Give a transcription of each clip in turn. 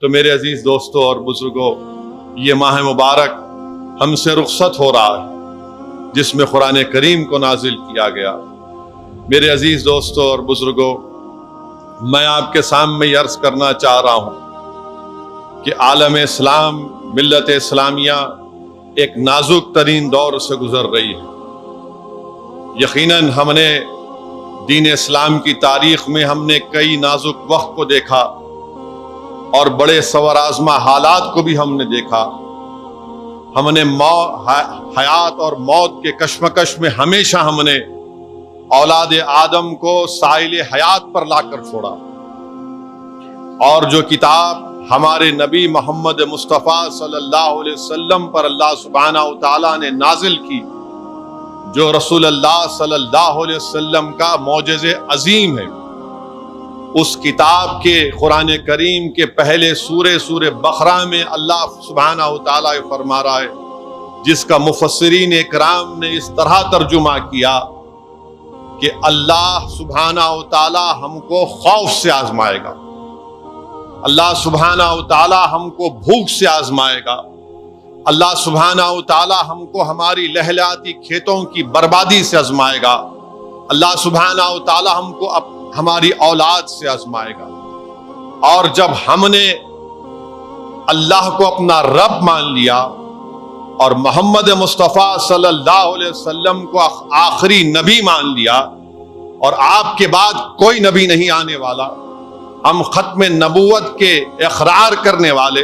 تو میرے عزیز دوستوں اور بزرگوں، یہ ماہ مبارک ہم سے رخصت ہو رہا ہے جس میں قرآن کریم کو نازل کیا گیا۔ میرے عزیز دوستوں اور بزرگوں، میں آپ کے سامنے یہ عرض کرنا چاہ رہا ہوں کہ عالم اسلام، ملت اسلامیہ ایک نازک ترین دور سے گزر رہی ہے۔ یقیناً ہم نے دین اسلام کی تاریخ میں ہم نے کئی نازک وقت کو دیکھا اور بڑے سور آزما حالات کو بھی ہم نے دیکھا۔ ہم نے حیات اور موت کے کشمکش میں ہمیشہ ہم نے اولاد آدم کو ساحل حیات پر لا کر چھوڑا، اور جو کتاب ہمارے نبی محمد مصطفیٰ صلی اللہ علیہ وسلم پر اللہ سبحانہ و تعالیٰ نے نازل کی، جو رسول اللہ صلی اللہ علیہ وسلم کا معجزہ عظیم ہے، اس کتاب کے قرآن کریم کے پہلے سورہ بقرہ میں اللہ سبحانہ و تعالیٰ فرما رہا ہے، جس کا مفسرین اکرام نے اس طرح ترجمہ کیا کہ اللہ سبحانہ و تعالیٰ ہم کو خوف سے آزمائے گا، اللہ سبحانہ و تعالیٰ ہم کو بھوک سے آزمائے گا، اللہ سبحانہ و تعالیٰ ہم کو ہماری لہلاتی کھیتوں کی بربادی سے آزمائے گا، اللہ سبحانہ و تعالیٰ ہم کو ہماری اولاد سے آزمائے گا۔ اور جب ہم نے اللہ کو اپنا رب مان لیا اور محمد مصطفیٰ صلی اللہ علیہ وسلم کو آخری نبی مان لیا، اور آپ کے بعد کوئی نبی نہیں آنے والا، ہم ختم نبوت کے اقرار کرنے والے،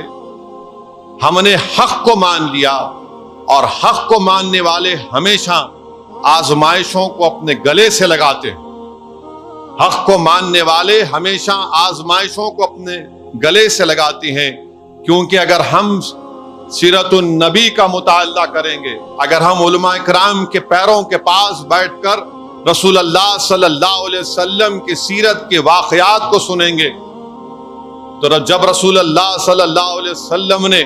ہم نے حق کو مان لیا، اور حق کو ماننے والے ہمیشہ آزمائشوں کو اپنے گلے سے لگاتے ہیں۔ حق کو ماننے والے ہمیشہ آزمائشوں کو اپنے گلے سے لگاتے ہیں، کیونکہ اگر ہم سیرت النبی کا مطالعہ کریں گے، اگر ہم علماء اکرام کے پیروں کے پاس بیٹھ کر رسول اللہ صلی اللہ علیہ وسلم کی سیرت کے واقعات کو سنیں گے، تو جب رسول اللہ صلی اللہ علیہ وسلم نے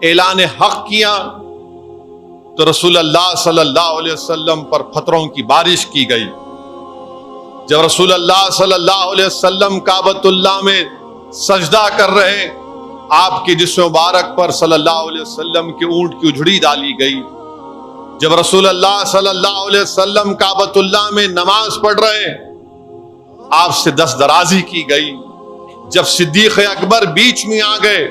اعلان حق کیا تو رسول اللہ صلی اللہ علیہ وسلم پر پتھروں کی بارش کی گئی۔ جب رسول اللہ صلی اللہ علیہ وسلم کعبۃ اللہ میں سجدہ کر رہے، آپ کے جسم مبارک پر صلی اللہ علیہ وسلم کے اونٹ کی اجڑی ڈالی گئی۔ جب رسول اللہ صلی اللہ علیہ وسلم کعبۃ اللہ میں نماز پڑھ رہے، آپ سے دست درازی کی گئی۔ جب صدیق اکبر بیچ میں آ گئے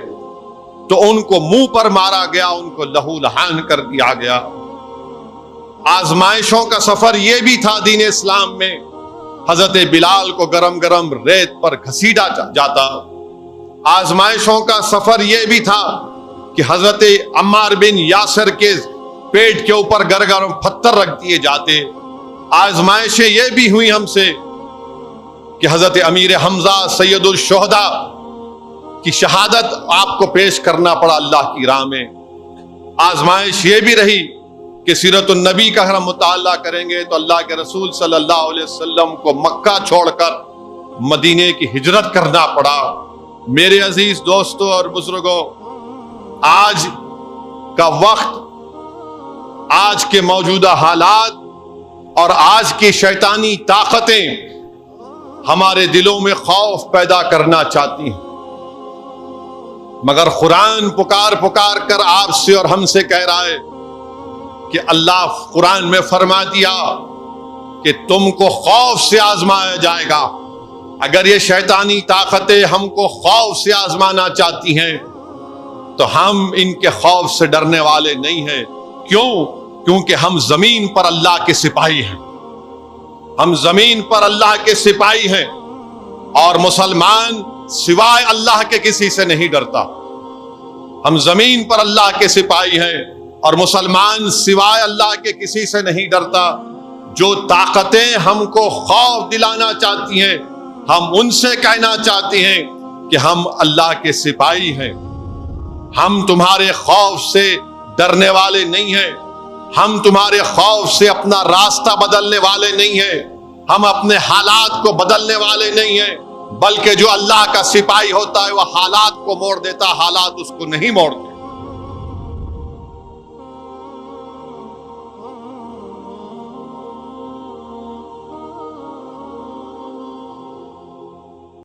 تو ان کو منہ پر مارا گیا، ان کو لہو لہان کر دیا گیا۔ آزمائشوں کا سفر یہ بھی تھا دین اسلام میں، حضرت بلال کو گرم گرم ریت پر گھسیٹا جاتا۔ آزمائشوں کا سفر یہ بھی تھا کہ حضرت عمار بن یاسر کے پیٹ کے اوپر گرم پتھر رکھ دیے جاتے۔ آزمائشیں یہ بھی ہوئی ہم سے کہ حضرت امیر حمزہ سید الشہداء کی شہادت آپ کو پیش کرنا پڑا اللہ کی راہ میں۔ آزمائش یہ بھی رہی کہ سیرت النبی کا اگر ہم مطالعہ کریں گے تو اللہ کے رسول صلی اللہ علیہ وسلم کو مکہ چھوڑ کر مدینے کی ہجرت کرنا پڑا۔ میرے عزیز دوستوں اور بزرگوں، آج کا وقت، آج کے موجودہ حالات اور آج کی شیطانی طاقتیں ہمارے دلوں میں خوف پیدا کرنا چاہتی ہیں، مگر قرآن پکار پکار کر آپ سے اور ہم سے کہہ رہا ہے کہ اللہ قرآن میں فرما دیا کہ تم کو خوف سے آزمایا جائے گا۔ اگر یہ شیطانی طاقتیں ہم کو خوف سے آزمانا چاہتی ہیں تو ہم ان کے خوف سے ڈرنے والے نہیں ہیں۔ کیوں؟ کیونکہ ہم زمین پر اللہ کے سپاہی ہیں، ہم زمین پر اللہ کے سپاہی ہیں، اور مسلمان سوائے اللہ کے کسی سے نہیں ڈرتا۔ ہم زمین پر اللہ کے سپاہی ہیں اور مسلمان سوائے اللہ کے کسی سے نہیں ڈرتا۔ جو طاقتیں ہم کو خوف دلانا چاہتی ہیں، ہم ان سے کہنا چاہتے ہیں کہ ہم اللہ کے سپاہی ہیں، ہم تمہارے خوف سے ڈرنے والے نہیں ہیں، ہم تمہارے خوف سے اپنا راستہ بدلنے والے نہیں ہیں، ہم اپنے حالات کو بدلنے والے نہیں ہیں، بلکہ جو اللہ کا سپاہی ہوتا ہے وہ حالات کو موڑ دیتا، حالات اس کو نہیں موڑتے۔